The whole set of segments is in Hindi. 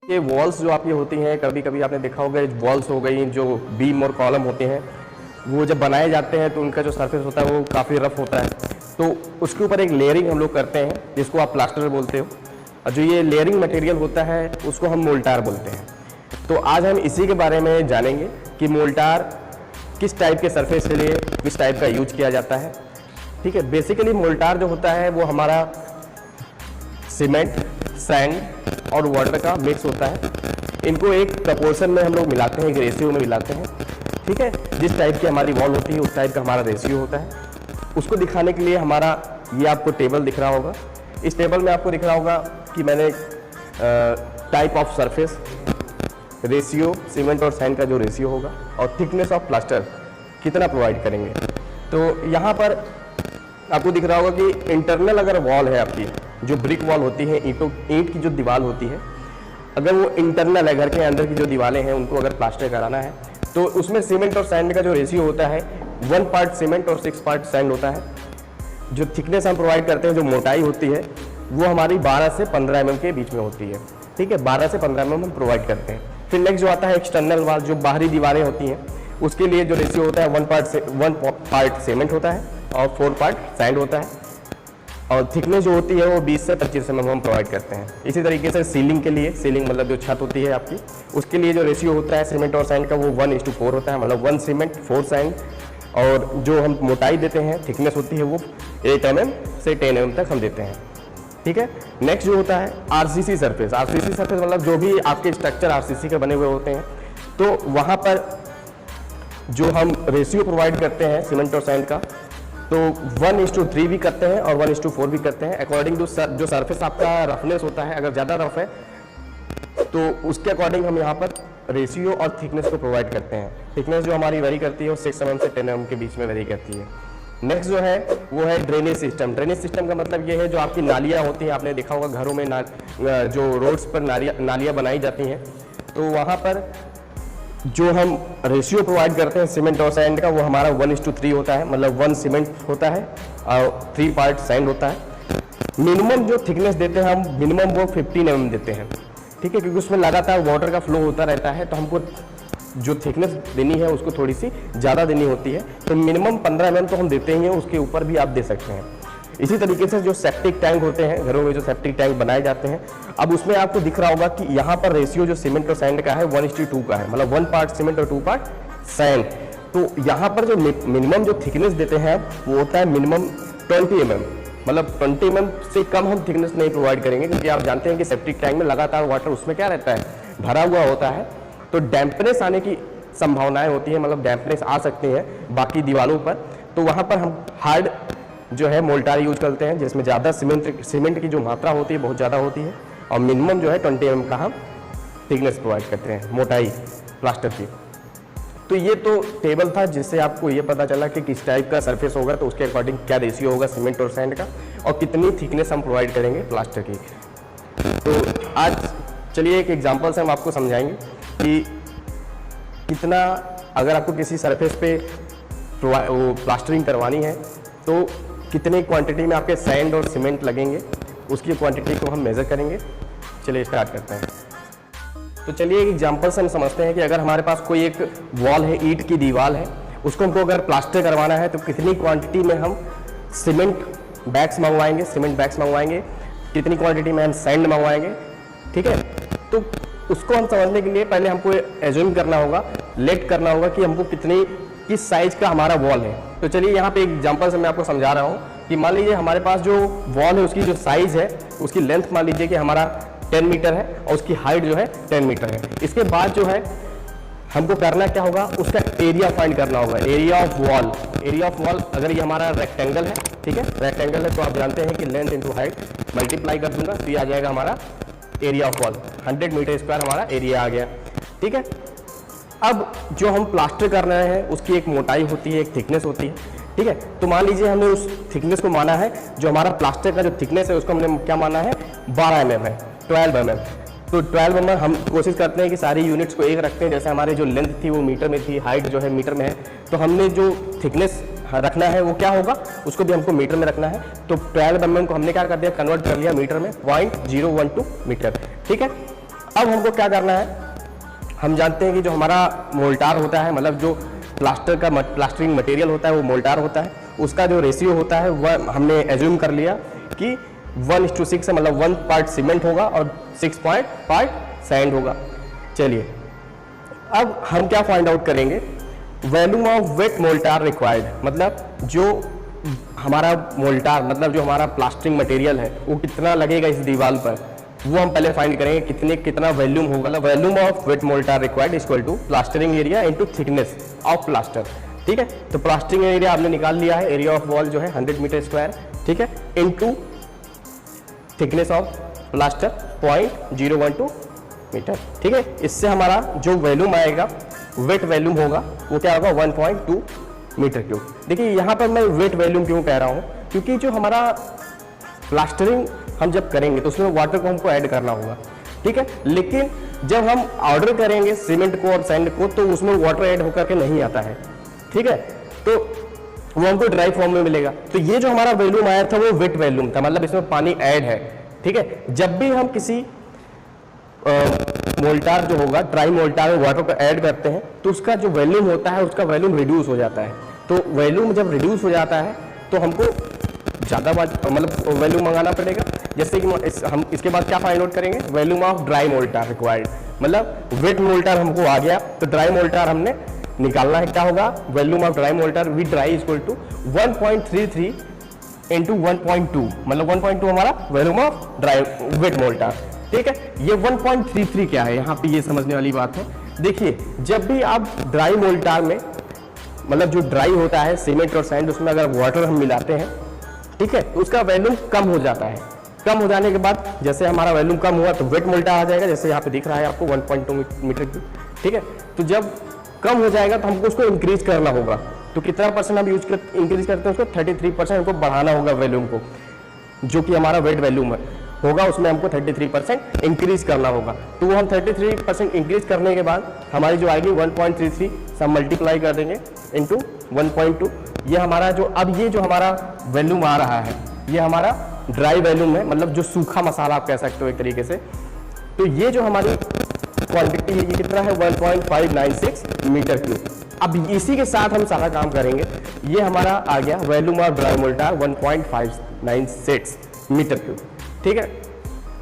ये वॉल्स जो आपकी होती हैं, कभी कभी आपने देखा होगा वॉल्स हो गई, जो बीम और कॉलम होते हैं, वो जब बनाए जाते हैं तो उनका जो सरफेस होता है वो काफ़ी रफ होता है, तो उसके ऊपर एक लेयरिंग हम लोग करते हैं जिसको आप प्लास्टर बोलते हो, और जो ये लेयरिंग मटेरियल होता है उसको हम मोल्टार बोलते हैं। तो आज हम इसी के बारे में जानेंगे कि मोल्टार किस टाइप के सरफेस के लिए किस टाइप का यूज किया जाता है। ठीक है, बेसिकली मोल्टार जो होता है वो हमारा सीमेंट, सैंड और वाटर का मिक्स होता है। इनको एक प्रपोर्शन में हम लोग मिलाते हैं, एक रेशियो में मिलाते हैं। ठीक है, जिस टाइप की हमारी वॉल होती है उस टाइप का हमारा रेशियो होता है। उसको दिखाने के लिए हमारा ये आपको टेबल दिख रहा होगा। इस टेबल में आपको दिख रहा होगा कि मैंने type of surface, ratio, cement और सैंड का जो रेशियो होगा, और थिकनेस ऑफ प्लास्टर कितना प्रोवाइड करेंगे। तो यहाँ पर आपको दिख रहा होगा कि इंटरनल अगर वॉल है आपकी, जो ब्रिक वॉल होती है, ईंट की जो दीवार होती है, अगर वो इंटरनल है, घर के अंदर की जो दीवारें हैं उनको अगर प्लास्टर कराना है तो उसमें सीमेंट और सैंड का जो रेशियो होता है 1 पार्ट सीमेंट और 6 पार्ट सैंड होता है। जो थिकनेस हम प्रोवाइड करते हैं, जो मोटाई होती है, वो हमारी 12 से 15 mm के बीच में होती है। ठीक है, 12 से 15 mm हम प्रोवाइड करते हैं। फिर नेक्स्ट जो आता है एक्सटर्नल वॉल, जो बाहरी दीवारें होती हैं, उसके लिए जो रेशियो होता है 1 पार्ट सीमेंट होता है और 4 पार्ट सैंड होता है, और थिकनेस जो होती है वो 20 से 25 mm हम प्रोवाइड करते हैं। इसी तरीके से सीलिंग के लिए, सीलिंग मतलब जो छत होती है आपकी, उसके लिए जो रेशियो होता है सीमेंट और सैंड का वो 1:4 होता है, मतलब 1 सीमेंट 4 सैंड, और जो हम मोटाई देते हैं, थिकनेस होती है वो 8 mm से 10 mm तक हम देते हैं। ठीक है, नेक्स्ट जो होता है आरसीसी सरफेस। आरसीसी सरफेस मतलब जो भी आपके स्ट्रक्चर आरसीसी के बने हुए होते हैं, तो वहाँ पर जो हम रेशियो प्रोवाइड करते हैं सीमेंट और सैंड का, तो 1:3 भी करते हैं और 1:4 भी करते हैं, अकॉर्डिंग टू जो सरफेस आपका रफनेस होता है। अगर ज़्यादा रफ है तो उसके अकॉर्डिंग हम यहाँ पर रेशियो और थिकनेस को प्रोवाइड करते हैं। थिकनेस जो हमारी वेरी करती है वो 6 mm से 10 mm के बीच में वेरी करती है। नेक्स्ट जो है वो है ड्रेनेज सिस्टम। ड्रेनेज सिस्टम का मतलब ये है जो आपकी नालियाँ होती हैं, आपने देखा होगा घरों में जो रोड्स पर नालियाँ बनाई जाती हैं, तो वहाँ पर जो हम रेशियो प्रोवाइड करते हैं सीमेंट और सैंड का, वो हमारा 1:3 होता है, मतलब 1 सीमेंट होता है और 3 पार्ट सैंड होता है। मिनिमम जो थिकनेस देते हैं हम, मिनिमम वो 15 mm देते हैं। ठीक है, क्योंकि उसमें लगातार वाटर का फ्लो होता रहता है, तो हमको जो थिकनेस देनी है उसको थोड़ी सी ज़्यादा देनी होती है, तो मिनिमम 15 mm तो हम देते ही हैं, उसके ऊपर भी आप दे सकते हैं। इसी तरीके से जो सेप्टिक टैंक होते हैं, घरों में जो सेप्टिक टैंक बनाए जाते हैं, अब उसमें आपको दिख रहा होगा कि यहाँ पर रेशियो जो सीमेंट और सैंड का है 1:2 का है, मतलब 1 पार्ट सीमेंट और 2 पार्ट सैंड। तो यहाँ पर जो मिनिमम जो थिकनेस देते हैं वो होता है मिनिमम 20 mm, मतलब 20 mm से कम हम थिकनेस नहीं प्रोवाइड करेंगे, क्योंकि आप जानते हैं कि सेप्टिक टैंक में लगातार वाटर उसमें क्या रहता है, भरा हुआ होता है, तो डैम्पनेस आने की संभावनाएं होती हैं, मतलब डैम्पनेस आ सकती है बाकी दीवारों पर। तो वहाँ पर हम हार्ड जो है मोल्टार यूज करते हैं, जिसमें ज़्यादा सीमेंट की जो मात्रा होती है बहुत ज़्यादा होती है, और मिनिमम जो है 20 mm का हम थिकनेस प्रोवाइड करते हैं, मोटाई प्लास्टर की। तो ये तो टेबल था जिससे आपको ये पता चला कि किस टाइप का सरफेस होगा, तो उसके अकॉर्डिंग क्या रेशियो होगा सीमेंट और सैंड का, और कितनी थिकनेस हम प्रोवाइड करेंगे प्लास्टर की। तो आज चलिए एक एग्जाम्पल से हम आपको समझाएंगे कि कितना, अगर आपको किसी सरफेस पे प्लास्टरिंग करवानी है तो कितनी क्वांटिटी में आपके सैंड और सीमेंट लगेंगे, उसकी क्वांटिटी को हम मेज़र करेंगे। चलिए स्टार्ट करते हैं। तो चलिए एक एग्जांपल से हम समझते हैं कि अगर हमारे पास कोई एक वॉल है, ईंट की दीवार है, उसको हमको अगर प्लास्टर करवाना है तो कितनी क्वांटिटी में हम सीमेंट बैग्स मंगवाएंगे, कितनी क्वांटिटी में हम सैंड मंगवाएंगे। ठीक है, तो उसको हम समझने के लिए पहले हमको एज्यूम करना होगा, लेट करना होगा कि हमको किस साइज का हमारा वॉल है। तो चलिए यहाँ पे एक एग्जांपल से मैं आपको समझा रहा हूँ कि मान लीजिए हमारे पास जो वॉल है उसकी जो साइज है, उसकी लेंथ मान लीजिए कि हमारा 10 मीटर है और उसकी हाइट जो है 10 मीटर है। इसके बाद जो है हमको करना क्या होगा, उसका एरिया फाइंड करना होगा, area of wall. Area of wall अगर ये हमारा रेक्टेंगल है, ठीक है, रेक्टेंगल है, तो आप जानते हैं कि लेंथ इंटू हाइट मल्टीप्लाई कर दूंगा तो ये आ जाएगा हमारा area of wall. 100 metre square हमारा एरिया आ गया। ठीक है, अब जो हम प्लास्टर कर रहे हैं उसकी एक मोटाई होती है, एक थिकनेस होती है। ठीक है, तो मान लीजिए हमने उस थिकनेस को माना है, जो हमारा प्लास्टर का जो थिकनेस है उसको हमने क्या माना है, 12 mm है, 12 mm। तो 12 mm हम कोशिश करते हैं कि सारी यूनिट्स को एक रखते हैं, जैसे हमारी जो लेंथ थी वो मीटर में थी, हाइट जो है मीटर में है, तो हमने जो थिकनेस रखना है वो क्या होगा, उसको भी हमको मीटर में रखना है। तो 12 mm को हमने क्या कर दिया, कन्वर्ट कर लिया मीटर में, 0.012 मीटर। ठीक है, अब हमको क्या करना है, हम जानते हैं कि जो हमारा मोल्टार होता है, मतलब जो प्लास्टरिंग मटेरियल होता है वो मोल्टार होता है, उसका जो रेशियो होता है वह हमने एज्यूम कर लिया कि 1:6 है, मतलब 1 पार्ट सीमेंट होगा और 6 पार्ट सैंड होगा। चलिए अब हम क्या फाइंड आउट करेंगे, volume of wet mortar required, मतलब जो हमारा मोल्टार, मतलब जो हमारा प्लास्टरिंग मटेरियल है वो कितना लगेगा इस दीवार पर, वो हम पहले फाइंड करेंगे कितना वॉल्यूम होगा। मतलब volume of wet mortar required equal to plastering area into thickness of plaster. ठीक है, तो प्लास्टरिंग एरिया आपने निकाल लिया है, एरिया ऑफ वॉल जो है 100 मीटर स्क्वायर, ठीक है, into thickness of plaster 0.012 metre. ठीक है, इससे हमारा जो वॉल्यूम आएगा, वेट वॉल्यूम होगा, वो क्या होगा 1.2 मीटर क्यूब। देखिए यहाँ पर मैं वेट वॉल्यूम क्यों कह रहा हूँ, क्योंकि जो हमारा प्लास्टरिंग हम जब करेंगे तो उसमें वाटर को हमको ऐड करना होगा। ठीक है, लेकिन जब हम ऑर्डर करेंगे सीमेंट को और सैंड को तो उसमें वाटर ऐड होकर के नहीं आता है। ठीक है, तो वो हमको ड्राई फॉर्म में मिलेगा। तो ये जो हमारा वॉल्यूम आया था वो वेट वॉल्यूम था, मतलब इसमें पानी ऐड है। ठीक है, जब भी हम किसी मोल्टार जो होगा, ड्राई मोल्टार में वाटर को ऐड करते हैं तो उसका जो वॉल्यूम होता है उसका वॉल्यूम रिड्यूस हो जाता है। तो वॉल्यूम जब रिड्यूस हो जाता है तो हमको ज़्यादा मतलब वॉल्यूम मंगाना पड़ेगा। जैसे कि हम इसके बाद क्या फाइंड आउट करेंगे, वॉल्यूम ऑफ ड्राई मोल्टार रिक्वायर्ड, मतलब वेट मोल्टार हमको आ गया तो ड्राई मोल्टार हमने निकालना है। क्या होगा, volume of dry mortar V dry equal to 1.33 into 1.2, मतलब 1.2 हमारा volume of dry wet mortar. ठीक है, ये 1.33 क्या है, यहाँ पे ये समझने वाली बात है। देखिए जब भी आप ड्राई मोल्टार में, मतलब जो ड्राई होता है सीमेंट और सैंड, उसमें अगर वाटर हम मिलाते हैं, ठीक है, तो उसका वॉल्यूम कम हो जाता है। कम हो जाने के बाद जैसे हमारा वॉल्यूम कम हुआ तो वेट मोल्टार आ जाएगा, जैसे यहाँ पे दिख रहा है आपको 1.2 मीटर क्यूब। ठीक है, तो जब कम हो जाएगा तो हमको उसको इंक्रीज करना होगा। तो कितना परसेंट हम इंक्रीज करते हैं उसको, 33% हमको बढ़ाना होगा वॉल्यूम को, जो कि हमारा वेट वॉल्यूम होगा उसमें हमको 33% इंक्रीज करना होगा। तो वो हम 33% इंक्रीज करने के बाद हमारी जो आएगी 1.33 सब मल्टीप्लाई कर देंगे इंटू 1.2। ये हमारा जो अब ये जो हमारा वॉल्यूम आ रहा है ये हमारा ड्राई वॉल्यूम है, मतलब जो सूखा मसाला आप कह सकते हो एक तरीके से। तो ये जो हमारी क्वांटिटी है ये कितना है 1.596 मीटर क्यूब। अब इसी के साथ हम सारा काम करेंगे। ये हमारा आ गया volume of dry mortar 1.596 metre cube. ठीक है,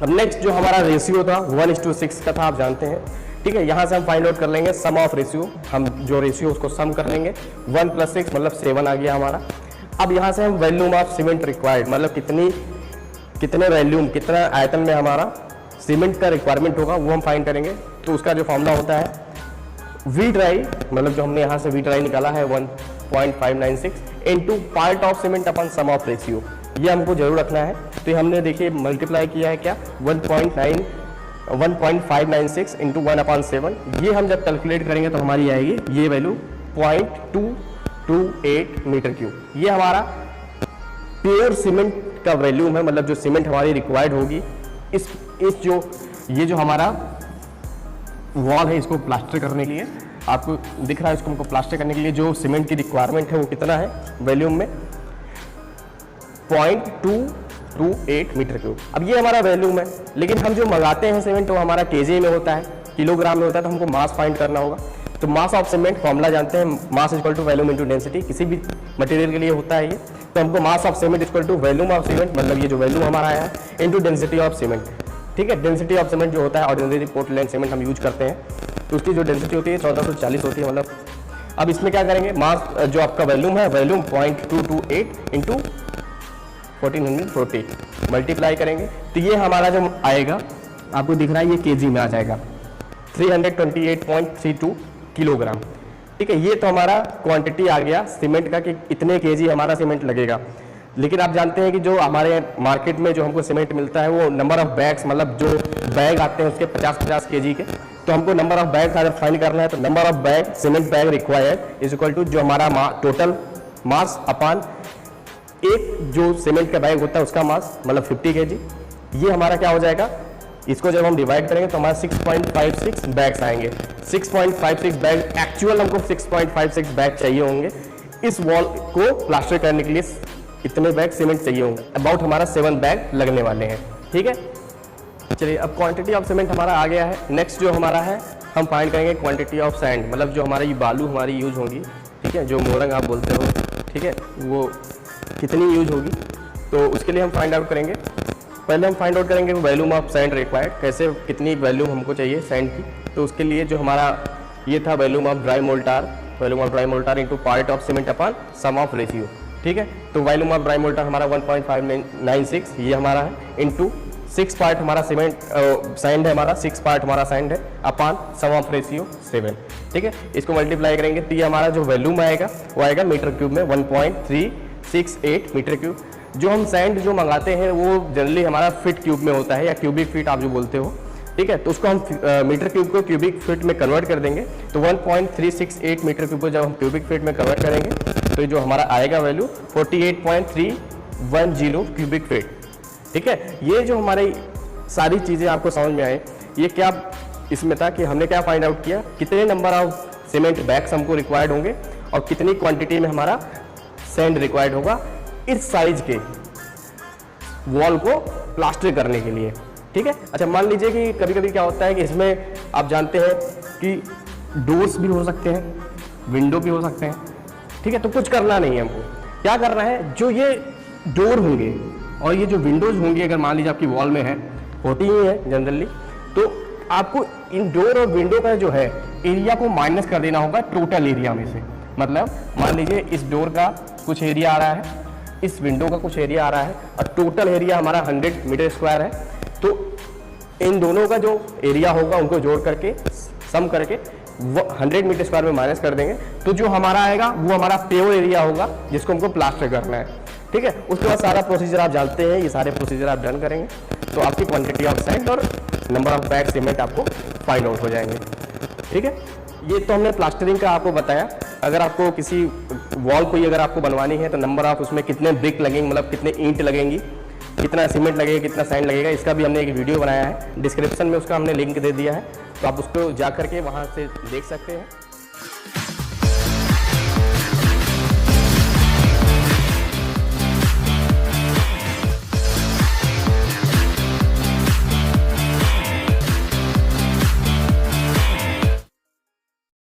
अब नेक्स्ट जो हमारा रेशियो था 1:6 का था, आप जानते हैं। ठीक है, यहाँ से हम फाइंड आउट कर लेंगे सम ऑफ रेशियो, हम जो रेशियो उसको सम कर लेंगे। 1 + 6 मतलब 7 आ गया हमारा। अब यहाँ से हम वॉल्यूम ऑफ सीमेंट रिक्वायर्ड, मतलब कितने वॉल्यूम, कितना आयतन में हमारा सीमेंट का रिक्वायरमेंट होगा वो हम फाइंड करेंगे। तो उसका जो फॉर्मूला होता है वी ड्राई, मतलब जो हमने यहाँ से वी ड्राई निकाला है 1.596 इंटू पार्ट ऑफ सीमेंट अपन सम ऑफ रेशियो, ये हमको जरूर रखना है। तो हमने देखिए मल्टीप्लाई किया है क्या 1.596 इंटू 1/7। ये हम जब कैलकुलेट करेंगे तो हमारी आएगी ये वैल्यू 0.228 मीटर क्यूब। ये हमारा प्योर सीमेंट का वॉल्यूम है, मतलब जो सीमेंट हमारी रिक्वायर्ड होगी इस जो ये जो हमारा वॉल है इसको प्लास्टर करने के लिए, आपको दिख रहा है, इसको हमको प्लास्टर करने के लिए जो सीमेंट की रिक्वायरमेंट है वो कितना है वॉल्यूम में 0.228 मीटर क्यूब। अब ये हमारा वॉल्यूम है, लेकिन हम जो मंगाते हैं सीमेंट वो हमारा केजी में होता है, किलोग्राम में होता है, तो हमको मास फाइंड करना होगा। तो मास ऑफ सीमेंट फॉर्मूला जानते हैं, mass equal to volume into density, किसी भी मटेरियल के लिए होता है ये। तो हमको mass of cement equal to volume of cement, मतलब ये जो वॉल्यूम हमारा आया है, इंटू डेंसिटी ऑफ सीमेंट। ठीक है, डेंसिटी ऑफ सीमेंट जो होता है ऑर्डिनरी पोर्टलैंड सीमेंट हम यूज करते हैं, तो उसकी जो डेंसिटी होती है 1440 होती है, मतलब। अब इसमें क्या करेंगे, मास जो आपका वॉल्यूम है, वॉल्यूम 0.228 इंटू 1440 मल्टीप्लाई करेंगे, तो ये हमारा जो आएगा आपको दिख रहा है ये केजी में आ जाएगा 328.32 किलोग्राम। ठीक है, ये तो हमारा क्वांटिटी आ गया सीमेंट का कि इतने केजी हमारा सीमेंट लगेगा। लेकिन आप जानते हैं कि जो हमारे मार्केट में जो हमको सीमेंट मिलता है वो नंबर ऑफ बैग्स, मतलब जो बैग आते हैं उसके 50-50 केजी के, तो हमको नंबर ऑफ बैग अगर फाइंड करना है तो number of bag cement bag required is equal to जो हमारा टोटल मास अपान एक जो सीमेंट का बैग होता है उसका मास, मतलब 50 केजी। ये हमारा क्या हो जाएगा, इसको जब हम डिवाइड करेंगे तो हमारा 6.56 बैग्स आएंगे। 6.56 बैग एक्चुअल हमको 6.56 बैग चाहिए होंगे। इस वॉल को प्लास्टर करने के लिए इतने बैग सीमेंट चाहिए होंगे, अबाउट हमारा 7 बैग लगने वाले हैं। ठीक है, चलिए अब क्वांटिटी ऑफ सीमेंट हमारा आ गया है। नेक्स्ट जो हमारा है हम फाइंड करेंगे क्वांटिटी ऑफ सैंड, मतलब जो हमारी बालू हमारी यूज़ होगी, ठीक है, जो मोरंग आप बोलते हो, ठीक है, वो कितनी यूज होगी, तो उसके लिए हम फाइंड आउट करेंगे। पहले हम फाइंड आउट करेंगे वॉल्यूम ऑफ सैंड रिक्वायर्ड, कैसे कितनी वॉल्यूम हमको चाहिए सैंड की। तो उसके लिए जो हमारा ये था volume of dry mortar into part of cement upon sum of ratio, ठीक है। तो वॉल्यूम ऑफ ड्राई मोल्टार हमारा 1.596 ये हमारा है, इनटू 6 पार्ट हमारा सीमेंट सैंड है, हमारा 6 पार्ट हमारा सैंड है अपॉन सम ऑफ रेशियो 7, ठीक है। इसको मल्टीप्लाई करेंगे तो ये हमारा जो वॉल्यूम आएगा वो आएगा मीटर क्यूब में 1.368 मीटर क्यूब। जो हम सैंड जो मंगाते हैं वो जनरली हमारा फीट क्यूब में होता है या क्यूबिक फीट आप जो बोलते हो, ठीक है। तो उसको हम मीटर क्यूब को क्यूबिक फीट में कन्वर्ट कर देंगे। तो 1.368 मीटर क्यूब को जब हम क्यूबिक फीट में कन्वर्ट करेंगे तो जो हमारा आएगा वैल्यू 48.310 क्यूबिक फीट, ठीक है। ये जो हमारी सारी चीज़ें आपको समझ में आए, ये क्या इसमें था कि हमने क्या फाइंड आउट किया, कितने नंबर ऑफ सीमेंट बैग्स हमको रिक्वायर्ड होंगे और कितनी क्वांटिटी में हमारा सैंड रिक्वायर्ड होगा इस साइज के वॉल को प्लास्टर करने के लिए, ठीक है। अच्छा, मान लीजिए कि कभी कभी क्या होता है कि इसमें आप जानते हैं कि डोर्स भी हो सकते हैं, विंडो भी हो सकते हैं, ठीक है। तो कुछ करना नहीं है हमको, क्या करना है, जो ये डोर होंगे और ये जो विंडोज होंगी, अगर मान लीजिए आपकी वॉल में है, होती ही है जनरली, तो आपको इन डोर और विंडो का जो है एरिया को माइनस कर देना होगा टोटल एरिया में से। मतलब मान लीजिए इस डोर का कुछ एरिया आ रहा है, इस विंडो का कुछ एरिया आ रहा है और टोटल एरिया हमारा 100 मीटर स्क्वायर है। तो इन दोनों का जो एरिया होगा उनको जोड़ करके सम करके 100 मीटर स्क्वायर में माइनस कर देंगे, तो जो हमारा आएगा वो हमारा प्योर एरिया होगा जिसको हमको प्लास्टर करना है, ठीक है। उसके बाद सारा प्रोसीजर आप जानते हैं, ये सारे प्रोसीजर आप डन करेंगे तो आपकी क्वांटिटी ऑफ सैंड और नंबर ऑफ बैग सीमेंट आपको फाइंड आउट हो जाएंगे, ठीक है। ये तो हमने प्लास्टरिंग का आपको बताया। अगर आपको किसी वॉल कोई अगर आपको बनवानी है तो नंबर ऑफ उसमें कितने ब्रिक लगेंगे, मतलब कितने ईंट लगेंगी, कितना सीमेंट लगेगा, कितना सैंड लगेगा, इसका भी हमने एक वीडियो बनाया है, डिस्क्रिप्शन में उसका हमने लिंक दे दिया है, तो आप उसको जा करके वहाँ से देख सकते हैं।